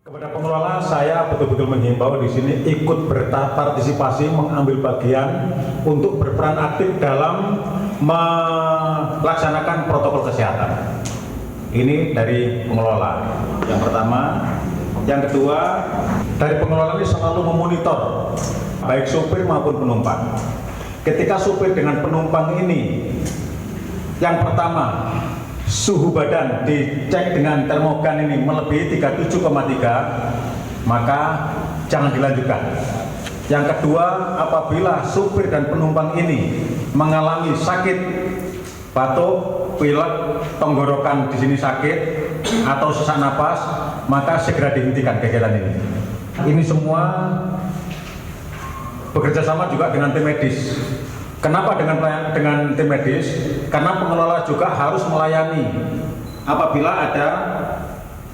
Kepada pengelola, saya betul-betul menghimbau di sini ikut berpartisipasi, mengambil bagian untuk berperan aktif dalam melaksanakan protokol kesehatan. Ini dari pengelola. Yang pertama, yang kedua, dari pengelola ini selalu memonitor baik supir maupun penumpang. Ketika supir dengan penumpang ini, yang pertama, suhu badan dicek dengan termogan ini melebihi 37,3, maka jangan dilanjutkan. Yang kedua, apabila supir dan penumpang ini mengalami sakit, batuk, pilek, tenggorokan di sini sakit, atau sesak napas, maka segera dihentikan kegiatan ini. Ini semua bekerja sama juga dengan tim medis. Kenapa dengan tim medis? Karena pengelola juga harus melayani apabila ada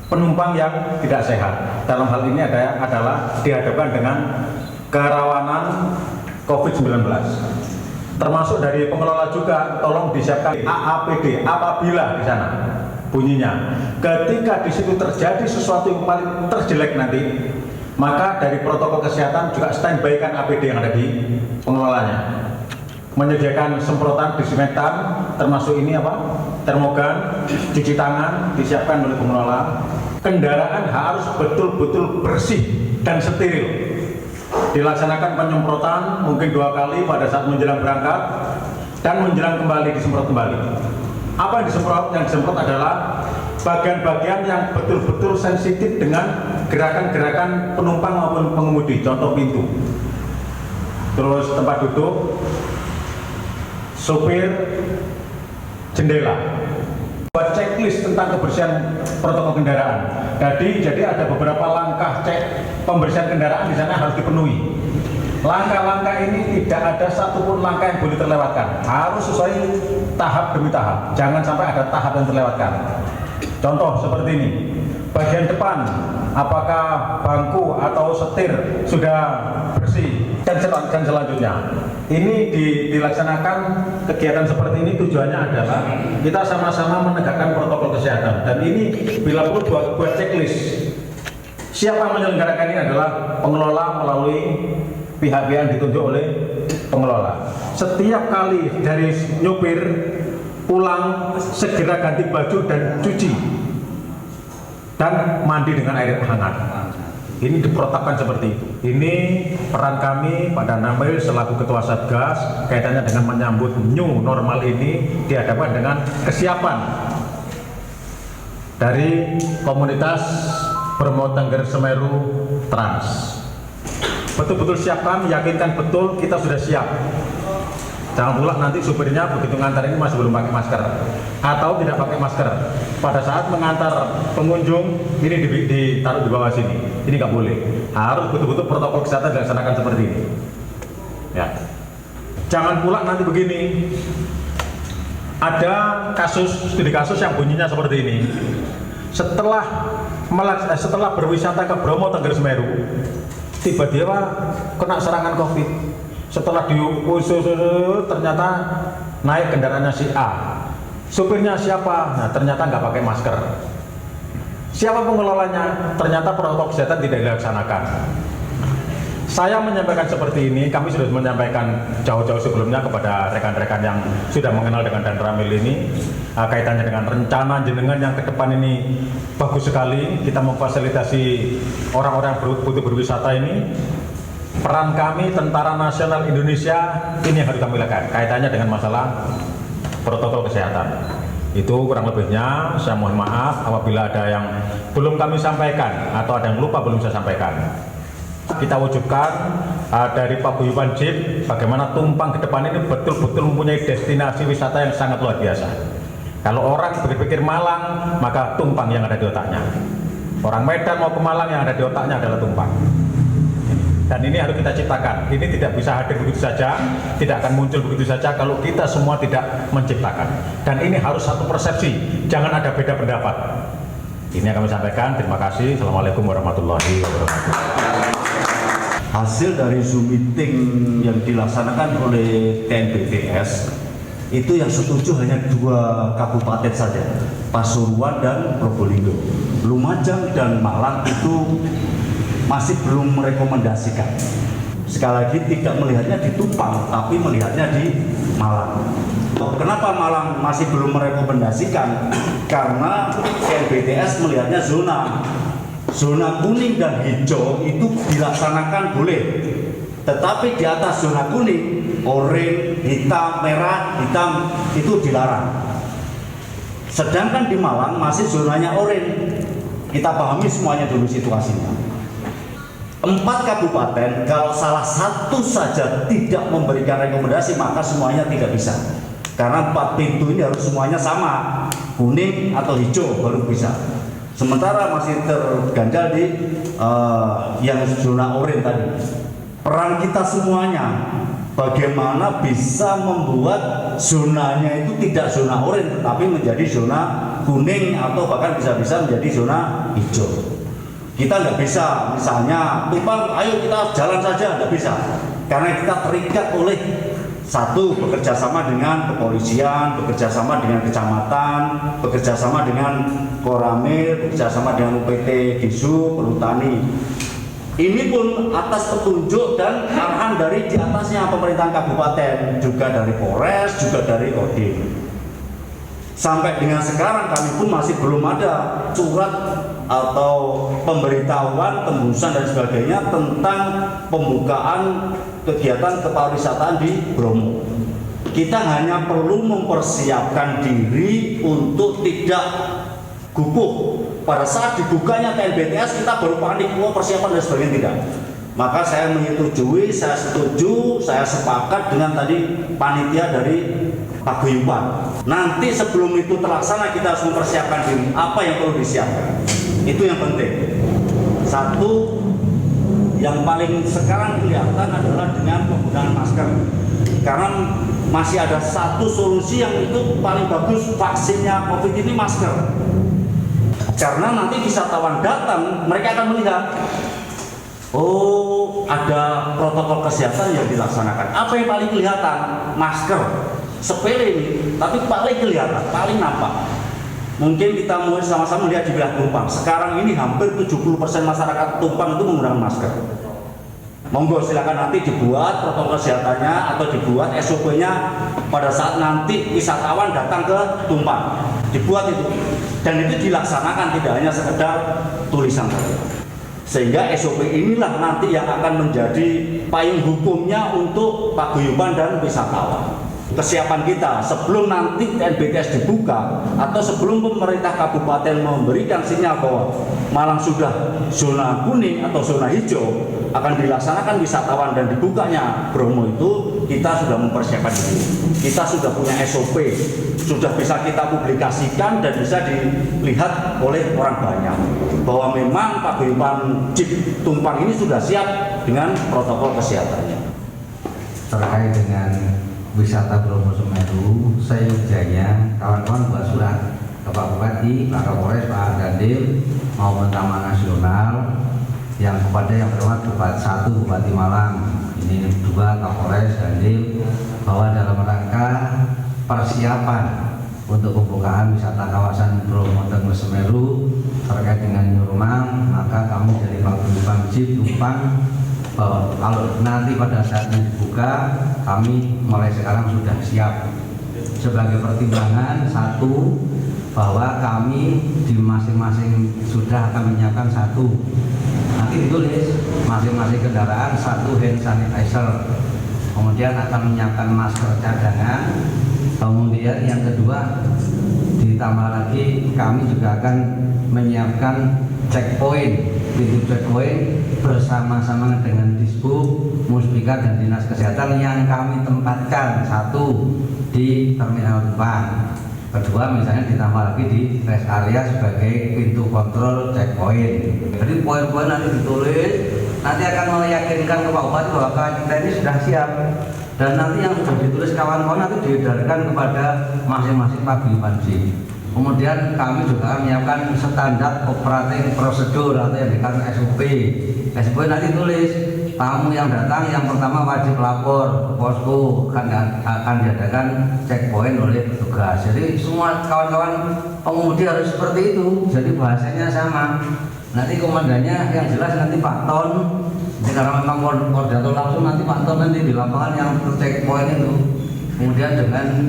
penumpang yang tidak sehat. Dalam hal ini adalah dihadapkan dengan kerawanan COVID-19. Termasuk dari pengelola juga tolong disiapkan AAPD apabila di sana bunyinya. Ketika di situ terjadi sesuatu yang paling terjelek nanti, maka dari protokol kesehatan juga standby-kan APD yang ada di pengelolanya. Menyediakan semprotan disinfektan, termasuk ini termogan, cuci tangan disiapkan oleh pengelola. Kendaraan harus betul-betul bersih dan steril. Dilaksanakan penyemprotan mungkin 2 kali pada saat menjelang berangkat dan menjelang kembali disemprot kembali. Apa yang disemprot? Yang disemprot adalah bagian-bagian yang betul-betul sensitif dengan gerakan-gerakan penumpang maupun pengemudi, contoh pintu, terus tempat duduk, supir, jendela. Buat checklist tentang kebersihan protokol kendaraan. Jadi ada beberapa langkah cek pembersihan kendaraan di sana harus dipenuhi. Langkah-langkah ini tidak ada satupun langkah yang boleh terlewatkan. Harus sesuai tahap demi tahap. Jangan sampai ada tahap yang terlewatkan. Contoh seperti ini. Bagian depan, apakah bangku atau setir sudah bersih dan selanjutnya. Ini dilaksanakan kegiatan seperti ini tujuannya adalah kita sama-sama menegakkan protokol kesehatan. Dan ini bila perlu buat checklist. Siapa yang menyelenggarakan ini adalah pengelola melalui pihak-pihak yang ditunjuk oleh pengelola. Setiap kali dari nyopir pulang segera ganti baju dan cuci dan mandi dengan air hangat. Ini diprotapkan seperti itu. Ini peran kami pada Namil selaku Ketua Satgas kaitannya dengan menyambut new normal ini dihadapkan dengan kesiapan dari komunitas Bromo Tengger Semeru Trans. Betul-betul siapkan, yakinkan betul kita sudah siap. Jangan pula nanti supirnya begitu ngantar ini masih belum pakai masker atau tidak pakai masker. Pada saat mengantar pengunjung ini ditaruh di bawah sini. Ini nggak boleh. Harus betul-betul protokol kesehatan dilaksanakan seperti ini. Ya. Jangan pula nanti begini. Ada studi kasus yang bunyinya seperti ini. Setelah berwisata ke Bromo Tengger Semeru, tiba-tiba kena serangan COVID. Setelah diusut ternyata naik kendaraannya si A. Supirnya siapa? Nah, ternyata nggak pakai masker. Siapa pengelolanya? Ternyata protokol kesehatan tidak dilaksanakan. Saya menyampaikan seperti ini, kami sudah menyampaikan jauh-jauh sebelumnya kepada rekan-rekan yang sudah mengenal dengan Dan Ramil ini, kaitannya dengan rencana jenengan yang ke depan ini bagus sekali. Kita memfasilitasi orang-orang butuh berwisata ini. Peran kami Tentara Nasional Indonesia ini yang harus kami lakukan kaitannya dengan masalah protokol kesehatan. Itu kurang lebihnya. Saya mohon maaf apabila ada yang belum kami sampaikan atau ada yang lupa belum saya sampaikan. Kita wujudkan dari paguyuban Jeep bagaimana Tumpang ke depan ini betul-betul mempunyai destinasi wisata yang sangat luar biasa. Kalau orang berpikir Malang, maka Tumpang yang ada di otaknya. Orang Medan mau ke Malang, yang ada di otaknya adalah Tumpang. Dan ini harus kita ciptakan. Ini tidak bisa hadir begitu saja, tidak akan muncul begitu saja kalau kita semua tidak menciptakan. Dan ini harus satu persepsi, jangan ada beda pendapat. Ini yang kami sampaikan. Terima kasih. Assalamualaikum warahmatullahi wabarakatuh. Hasil dari Zoom meeting yang dilaksanakan oleh TNBPS Itu yang setuju hanya 2 kabupaten saja, Pasuruan dan Probolinggo. Lumajang dan Malang itu masih belum merekomendasikan. Sekali lagi tidak melihatnya di Tumpang, tapi melihatnya di Malang. Kenapa Malang masih belum merekomendasikan? Karena KNBTS melihatnya zona kuning dan hijau itu dilaksanakan boleh, tetapi di atas zona kuning, oranye, hitam, merah, hitam itu dilarang. Sedangkan di Malang masih zonanya oranye. Kita pahami semuanya dulu situasinya. 4 kabupaten, kalau salah satu saja tidak memberikan rekomendasi, maka semuanya tidak bisa. Karena 4 pintu ini harus semuanya sama, kuning atau hijau baru bisa. Sementara masih terganjal di yang zona oranye tadi. Peran kita semuanya, bagaimana bisa membuat zonanya itu tidak zona oranye, tetapi menjadi zona kuning atau bahkan bisa-bisa menjadi zona hijau. Kita nggak bisa, misalnya Tumpang, ayo kita jalan saja, nggak bisa. Karena kita terikat oleh satu, bekerja sama dengan kepolisian, bekerja sama dengan kecamatan, bekerja sama dengan Koramil, bekerja sama dengan UPT, Disu, Perhutani. Ini pun atas petunjuk dan arahan dari di atasnya pemerintahan kabupaten, juga dari Polres, juga dari Kodim. Sampai dengan sekarang kami pun masih belum ada surat atau pemberitahuan, tembusan dan sebagainya tentang pembukaan kegiatan kepariwisataan di Bromo. Kita hanya perlu mempersiapkan diri untuk tidak gugup. Pada saat dibukanya KNBTS kita baru panik, persiapan dan sebagainya, tidak. Maka saya menyetujui, saya setuju, saya sepakat dengan tadi panitia dari paguyuban. Nanti sebelum itu terlaksana kita harus mempersiapkan diri, apa yang perlu disiapkan. Itu yang penting. Satu, yang paling sekarang kelihatan adalah dengan penggunaan masker. Karena masih ada satu solusi yang itu paling bagus, vaksinnya COVID ini masker. Karena nanti wisatawan datang, mereka akan melihat, oh ada protokol kesehatan yang dilaksanakan. Apa yang paling kelihatan? Masker. Sepele ini, tapi paling kelihatan, paling nampak. Mungkin kita mau sama-sama melihat di wilayah Tumpang. Sekarang ini hampir 70% masyarakat Tumpang itu menggunakan masker. Monggo silakan nanti dibuat protokol kesehatannya atau dibuat SOP-nya pada saat nanti wisatawan datang ke Tumpang. Dibuat itu. Dan itu dilaksanakan, tidak hanya sekedar tulisan saja. Sehingga SOP inilah nanti yang akan menjadi payung hukumnya untuk paguyuban dan wisatawan. Kesiapan kita sebelum nanti KNBTS dibuka atau sebelum pemerintah kabupaten memberikan sinyal bahwa Malang sudah zona kuning atau zona hijau akan dilaksanakan wisatawan dan dibukanya Bromo, itu kita sudah mempersiapkan diri. Kita sudah punya SOP, sudah bisa kita publikasikan dan bisa dilihat oleh orang banyak bahwa memang paguyuban Jeep Tumpang ini sudah siap dengan protokol kesehatannya. Terkait dengan wisata Bromo Semeru, seyoganya kawan-kawan buat surat ke Pak Bupati, Pak Kapolres, Pak Dandim maupun Taman Nasional yang kepada yang terhormat Bupati 1 Bupati Malang, ini 2 Kapolres Dandim, bahwa dalam rangka persiapan untuk pembukaan wisata kawasan Bromo Tengger Semeru terkait dengan Nyurmang, maka kami dari Paguyuban Jeep Tumpang kalau nanti pada saatnya dibuka, kami mulai sekarang sudah siap. Sebagai pertimbangan, satu, bahwa kami di masing-masing sudah akan menyiapkan satu, nanti ditulis masing-masing kendaraan 1 hand sanitizer, kemudian akan menyiapkan masker cadangan, kemudian yang kedua ditambah lagi kami juga akan menyiapkan checkpoint, pintu checkpoint bersama-sama dengan Disbud, Muspika dan Dinas Kesehatan yang kami tempatkan, satu di Terminal Tumpang, kedua misalnya ditambah lagi di rest area sebagai pintu kontrol checkpoint. Jadi poin-poin nanti ditulis, nanti akan meyakinkan ke Pak Bupati bahwa kita ini sudah siap, dan nanti yang sudah ditulis kawan-kawan nanti diedarkan kepada masing-masing paguyuban Jeep. Kemudian kami juga menyiapkan standar operating prosedur atau yang dikatakan SOP. SOP nanti tulis tamu yang datang yang pertama wajib lapor ke posko, akan diadakan checkpoint oleh petugas. Jadi semua kawan-kawan pengemudi harus seperti itu. Jadi bahasanya sama. Nanti komandannya yang jelas nanti Pak Ton. Jadi karena memang koordinator langsung nanti Pak Ton nanti di lapangan yang checkpoint itu. Kemudian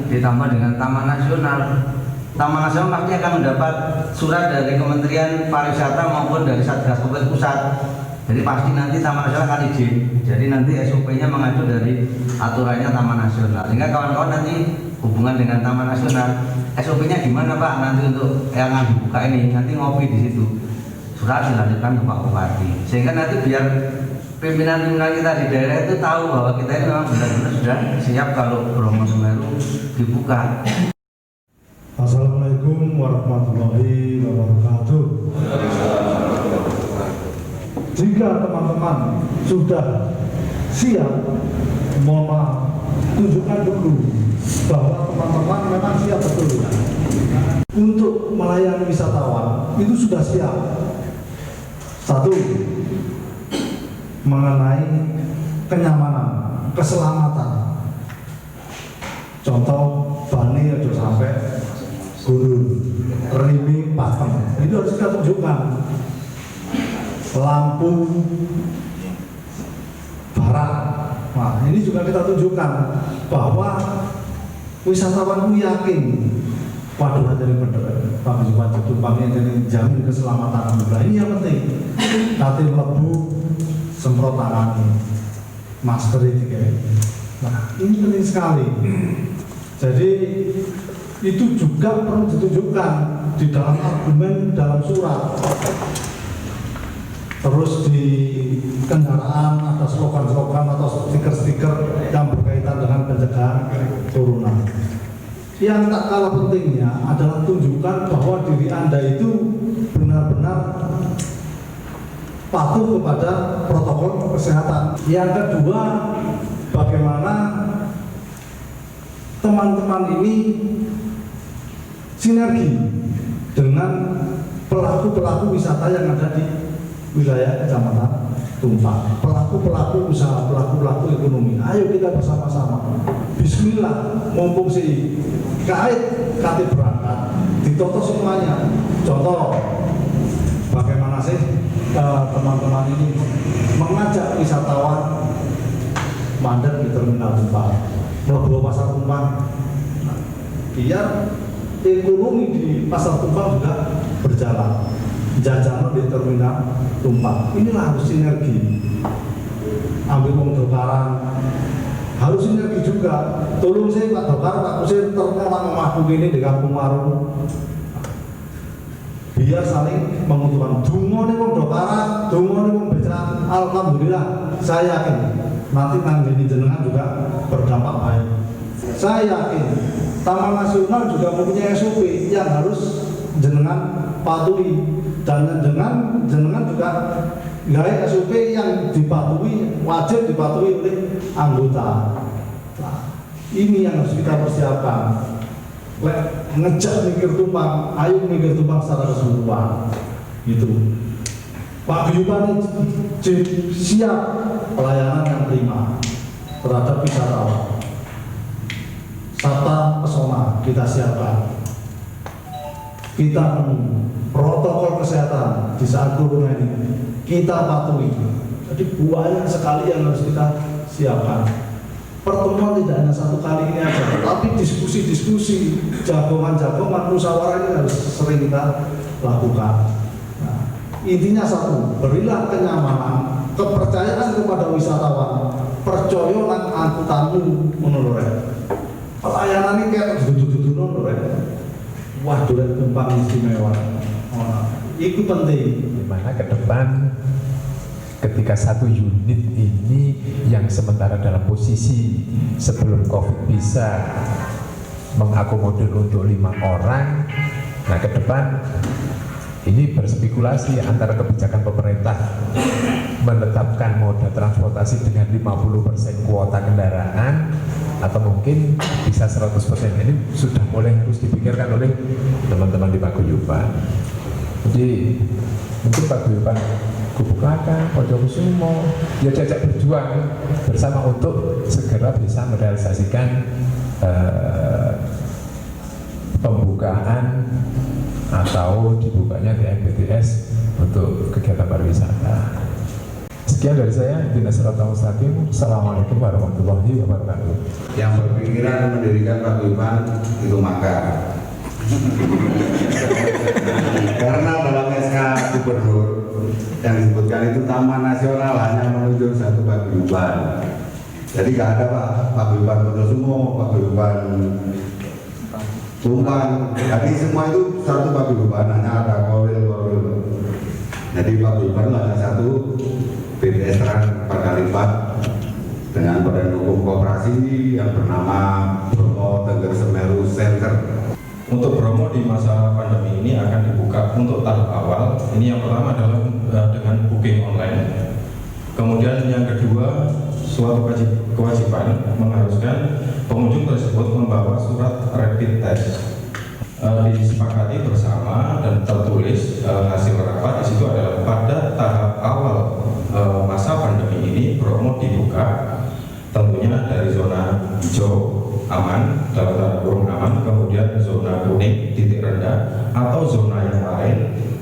ditambah dengan Taman Nasional. Taman Nasional pasti akan mendapat surat dari Kementerian Pariwisata maupun dari Satgas Covid Pusat. Jadi pasti nanti Taman Nasional akan izin. Jadi nanti SOP-nya mengacu dari aturannya Taman Nasional. Sehingga kawan-kawan nanti hubungan dengan Taman Nasional, SOP-nya gimana Pak? Nanti untuk yang dibuka ini, nanti ngopi di situ. Surat dilanjutkan ke Pak Bupati. Sehingga nanti biar pimpinan-pimpinan kita di daerah itu tahu bahwa kita ini memang benar-benar sudah siap kalau Bromo Semeru dibuka. Assalamualaikum warahmatullahi wabarakatuh. Jika teman-teman sudah siap, mohon maaf, tunjukkan dulu bahwa teman-teman memang siap betul untuk melayani wisatawan. Itu sudah siap. Satu, mengenai kenyamanan, keselamatan. Contoh, bani aja sampai gulung, riming, pakem. Itu harus kita tunjukkan. Lampu barat. Nah, ini juga kita tunjukkan bahwa wisatawan itu yakin. Waduh, jadi bener. Pak Jumat tumpangnya jadi jamin keselamatan. Nah, ini yang penting. Kate mlebu semprot tangan, masker ini kayak. Nah, ini penting sekali. Jadi itu juga perlu ditunjukkan di dalam argumen dalam surat. Terus di kendaraan ada slogan-slogan atau stiker-stiker yang berkaitan dengan pencegahan corona. Yang tak kalah pentingnya adalah tunjukkan bahwa diri Anda itu benar-benar patuh kepada protokol kesehatan. Yang kedua, bagaimana teman-teman ini sinergi dengan pelaku-pelaku wisata yang ada di wilayah Kecamatan Tumpang, pelaku-pelaku usaha, pelaku-pelaku ekonomi. Ayo kita bersama-sama. Bismillah, mumpung si kate berangkat, ditoto semuanya. Contoh, bagaimana sih teman-teman ini mengajak wisatawan mandek di Terminal Tumpang, mlebu Pasar Tumpang, biar ekonomi di Pasar Tumpang juga berjalan. Jajanan di Terminal Tumpang. Inilah harus sinergi. Ambil wong Dokaran, harus sinergi juga. Tolong saya Pak Dokar, Pak Kusir terkenal omahku ini di Kampung Warung. Biar saling menguntungkan. Dungo nih wong Dokaran, dungo nih wong Becan. Alhamdulillah, saya yakin nanti nanggini jenengan juga berdampak baik. Saya yakin Taman Nasional juga mempunyai SOP yang harus jenengan patuhi. Dan jenengan juga gaya SOP yang dipatuhi, wajib dipatuhi oleh anggota. Nah, ini yang harus kita persiapkan. Ngejak mikir Tumpang, ayo mikir Tumpang secara keseluruhan. Gitu. Pak Guyuban siap pelayanan yang prima terhadap wisatawan. Sata pesona kita siapkan. Kita protokol kesehatan di saat corona ini kita patuhi. Jadi banyak sekali yang harus kita siapkan. Pertemuan tidak hanya satu kali ini aja, tapi diskusi-diskusi, jagongan-jagongan, musyawarah ini harus sering kita lakukan. Nah, intinya satu, berilah kenyamanan, kepercayaan kepada wisatawan, percaya nang angkutanmu menurut. Pelayanan ini kayak dudu-dudu menurut. Wah, duret Tumpang istimewa. Itu penting. Dimana ke depan ketika satu unit ini yang sementara dalam posisi sebelum COVID bisa mengakomodir untuk 5 orang, nah ke depan ini berspekulasi antara kebijakan pemerintah menetapkan moda transportasi dengan 50% kuota kendaraan atau mungkin bisa 100%. Ini sudah mulai harus dipikirkan oleh teman-teman di Paguyuban. Jadi mungkin paguyuban Gubuk Laka, Pondokusumo, ya diajak berjuang bersama untuk segera bisa merealisasikan pembukaan atau dibukanya TNBTS untuk kegiatan pariwisata. Sekian dari saya, Dinas Siratal Mustaqim. Assalamualaikum warahmatullahi wabarakatuh. Yang berpikiran mendirikan paguyuban itu makar. Karena dalam SK Gubernur yang disebutkan itu Taman Nasional hanya menunjuk satu paguyuban. Jadi nggak ada Pak, paguyuban Pondokusumo, paguyuban Tumpang. Jadi semua itu satu paguyuban, hanya ada kowil. Jadi paguyuban hanya satu. BPS Terang berkalipat dengan Badan Hukum Koperasi yang bernama Bromo Tengger Semeru Center. Untuk Bromo di masa pandemi ini akan dibuka untuk tahap awal. Ini yang pertama adalah dengan booking online. Kemudian yang kedua, suatu kewajiban mengharuskan pengunjung tersebut membawa surat rapid test. Disepakati bersama dan tertulis hasil rapat di situ adalah pada tahap awal masa pandemi ini Bromo dibuka tentunya dari zona hijau aman, dalam tanda kurung aman, kemudian zona kuning titik rendah atau zona yang lain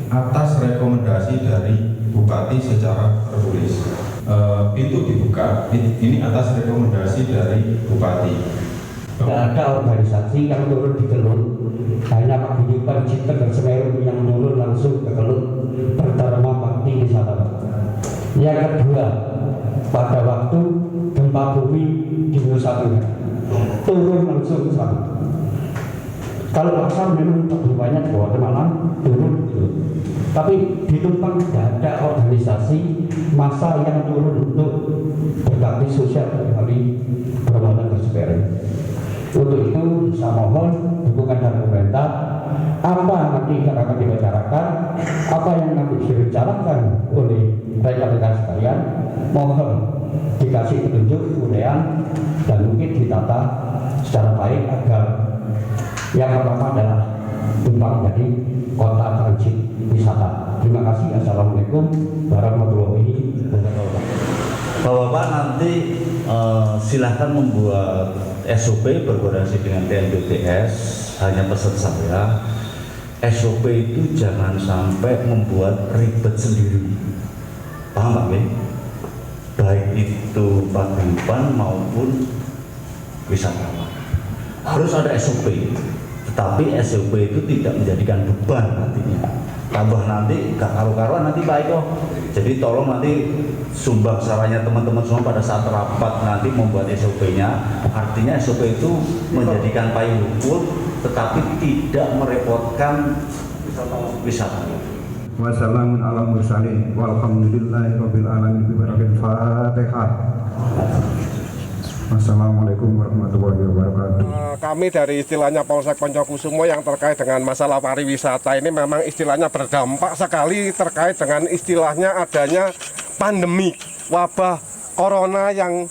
atas rekomendasi dari Bupati secara tertulis. Pintu dibuka ini atas rekomendasi dari Bupati. Tidak ada organisasi yang turun di Kelut, hanya paguyuban Tengger Semeru yang turun langsung ke Kelut berdharma bakti wisata. Yang kedua, pada waktu gempa bumi di Nusa Tenggara turun langsung ke sana. Kalau pasar memang paguyubannya di Bawah Malang turun gitu. Tapi di Tumpang tidak ada organisasi massa yang turun untuk berbakti sosial dari Bromo Tengger Semeru. Untuk itu saya mohon dukungan dari pemerintah. Apa nanti yang akan dibicarakan, apa yang nanti direncanakan oleh rekan-rekan sekalian, mohon dikasih petunjuk kemudian dan mungkin ditata secara baik agar yang pertama adalah Tumpang menjadi kota transit wisata. Terima kasih. Assalamualaikum warahmatullahi wabarakatuh. Bapak nanti silahkan membuat SOP berkoordinasi dengan TNBTS. Hanya pesan saya, SOP itu jangan sampai membuat ribet sendiri. Paham Pak Min? Baik itu paguyuban maupun wisatawan. Harus ada SOP. Tetapi SOP itu tidak menjadikan beban nantinya. Tambah nanti gak karu-karuan nanti baik kok. Jadi tolong nanti sumbang sarannya teman-teman semua pada saat rapat nanti membuat SOP-nya. Artinya SOP itu menjadikan payung hukum tetapi tidak merepotkan wisatawan. Wassalamun ala mursalin walhamdulillahi rabbil alamin bibarakin Fatihah. Assalamualaikum warahmatullahi wabarakatuh. Kami dari istilahnya Polsek Pondokusumo yang terkait dengan masalah pariwisata ini memang istilahnya berdampak sekali terkait dengan istilahnya adanya pandemi wabah corona yang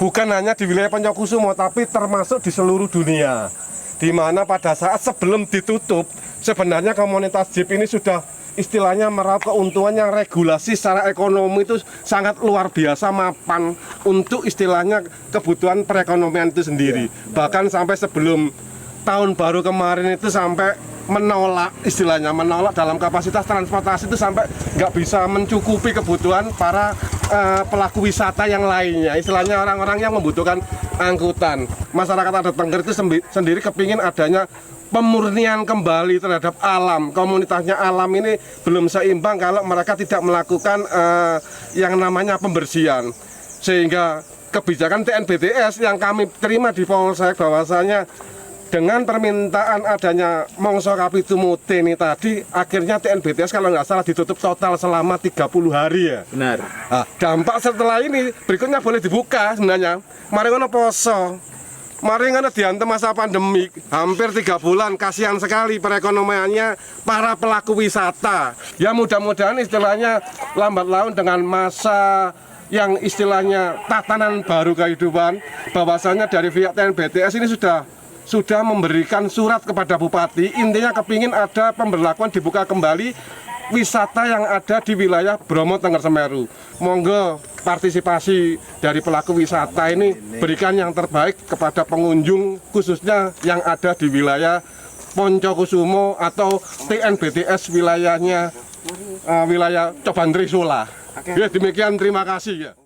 bukan hanya di wilayah Pondokusumo tapi termasuk di seluruh dunia. Di mana pada saat sebelum ditutup sebenarnya komunitas jeep ini sudah istilahnya meraup keuntungan yang regulasi secara ekonomi itu sangat luar biasa mapan untuk istilahnya kebutuhan perekonomian itu sendiri. Bahkan sampai sebelum tahun baru kemarin itu sampai menolak istilahnya menolak dalam kapasitas transportasi itu sampai nggak bisa mencukupi kebutuhan para pelaku wisata yang lainnya, istilahnya orang-orang yang membutuhkan angkutan. Masyarakat Adat Tengger itu sendiri kepingin adanya pemurnian kembali terhadap alam. Komunitasnya alam ini belum seimbang kalau mereka tidak melakukan yang namanya pembersihan. Sehingga kebijakan TNBTS yang kami terima di Polsek bahwasanya dengan permintaan adanya Mongso Kapitumuti ini tadi, akhirnya TNBTS kalau nggak salah ditutup total selama 30 hari ya. Benar. Nah, dampak setelah ini berikutnya boleh dibuka sebenarnya. Mari ngono poso. Mari ngono diantem masa pandemi, hampir 3 bulan, kasihan sekali perekonomiannya para pelaku wisata. Ya mudah-mudahan istilahnya lambat laun dengan masa yang istilahnya tatanan baru kehidupan, bahwasanya dari pihak TNBTS ini sudah memberikan surat kepada Bupati, intinya kepingin ada pemberlakuan dibuka kembali wisata yang ada di wilayah Bromo Tengger Semeru. Monggo partisipasi dari pelaku wisata ini berikan yang terbaik kepada pengunjung khususnya yang ada di wilayah Poncokusumo atau TNBTS wilayahnya wilayah Coban Trisula. Ya, demikian, terima kasih ya.